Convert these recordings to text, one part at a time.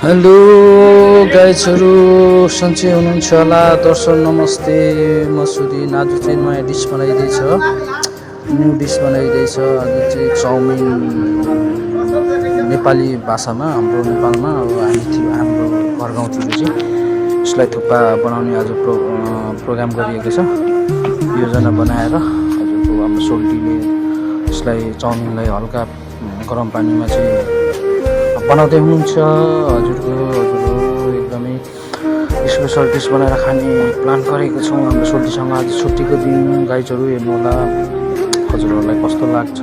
Hello गाइजहरू, सन्चै हुनुहुन्छ होला। दर्शक नमस्ते। म सुदिन। आज चाहिँ नयाँ डिस बनाइँदैछ, न्यू डिस बनाइँदैछ। आज चाहिँ चाउमिन, नेपाली भाषामा हाम्रो नेपालमा अब हाम्रो घर गाउँतिर चाहिँ यसलाई थुक्पा बनाउने आज प्रोग्राम गरिएको छ। योजना बनाएर हजुरको हाम्रो सोल्टीले यसलाई चाउमिनलाई हल्का गरम पानीमा चाहिँ बनाउँदै हुनुहुन्छ। हजुर एकदमै स्पेसल डिस बनाएर खाने प्लान गरेको छौँ हाम्रो सोल्टीसँग। आज छुट्टीको दिन। गाइजहरू हेर्नुहोला, हजुरहरूलाई कस्तो लाग्छ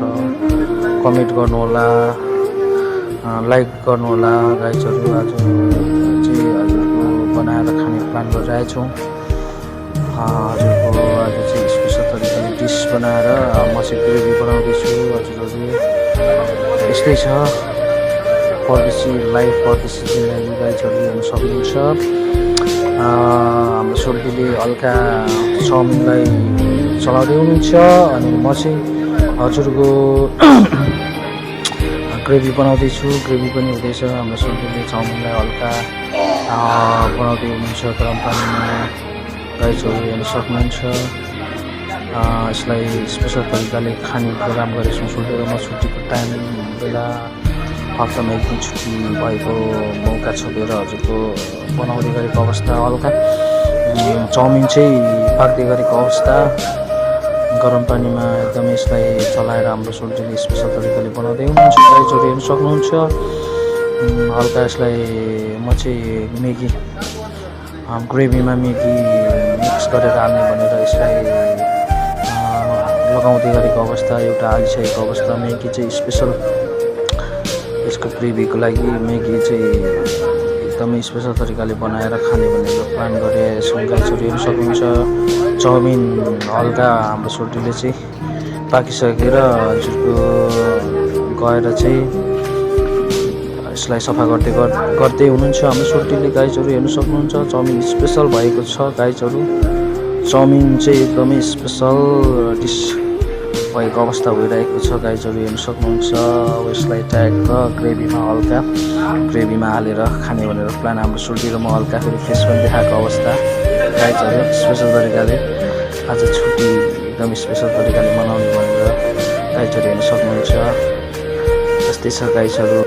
कमेन्ट गर्नुहोला, लाइक गर्नुहोला। गाइजहरू आज चाहिँ हजुरको बनाएर खाने प्लान गरिरहेछौँ। हजुरको आज चाहिँ स्पेसल तरिकाले डिस बनाएर म चाहिँ ग्रेभी बनाउँदैछु। हजुरहरू यस्तै छ, परदेशी लाइफ, परदेशी जिन्दगी। गाइजहरू हेर्नु सक्नुहुन्छ। हाम्रो सोल्टीले हल्का चाउमिनलाई चलाउँदै हुनुहुन्छ अनि म चाहिँ हजुरको ग्रेभी बनाउँदैछु। ग्रेभी पनि हुँदैछ। हाम्रो सोल्टीले चाउमिनलाई हल्का बनाउँदै हुनुहुन्छ गरम पानीमा। गाइजहरू हेर्नु सक्नुहुन्छ। यसलाई स्पेसल तरिकाले खाने प्रोग्राम गरेको छौँ सोल्टी र म। छुट्टीको टाइम बेला हप्तामा एक दिन छुट्टी भएको मौका छोपेर हजुरको बनाउँदै गरेको अवस्था। हल्का चाउमिन चाहिँ पाक्दै गरेको अवस्था गरम पानीमा एकदमै यसलाई चलाएर हाम्रो सोल्टीले स्पेसल तरिकाले बनाउँदै हुनुहुन्छ। गाइजहरू हेर्नु सक्नुहुन्छ। हल्का यसलाई म चाहिँ म्यागी ग्रेभीमा म्यागी मिक्स गरेर हाल्ने भनेर यसलाई लगाउँदै गरेको अवस्था। एउटा हालिसकेको अवस्था। म्यागी चाहिँ स्पेसल यसको ग्रेभीको लागि म्यागी चाहिँ एकदमै स्पेसल तरिकाले बनाएर खाने भनेर प्लान गरेर गाइजहरू हेर्नु सक्नुहुन्छ। चाउमिन हल्का हाम्रो सोल्टीले चाहिँ पाकिसकेर हजुरको गएर चाहिँ यसलाई सफा गर्दै हुनुहुन्छ हाम्रो सोल्टीले। गाइजहरू हेर्नु सक्नुहुन्छ। चाउमिन स्पेसल भएको छ गाइजहरू। चाउमिन चाहिँ एकदमै स्पेसल डिस भएको अवस्था भइरहेको छ। गाइजहरू हेर्नु सक्नुहुन्छ। अब यसलाई ट्याक्क ग्रेभीमा हल्का ग्रेभीमा हालेर खाने भनेर प्लान हाम्रो सोल्टी र म। हल्का फेरि फेस पनि देखाएको अवस्था। गाइजहरू स्पेसल तरिकाले आज छुट्टी एकदम स्पेसल तरिकाले मनाउने भनेर गाइजहरू हेर्नु सक्नुहुन्छ। यस्तै छ गाइजहरू।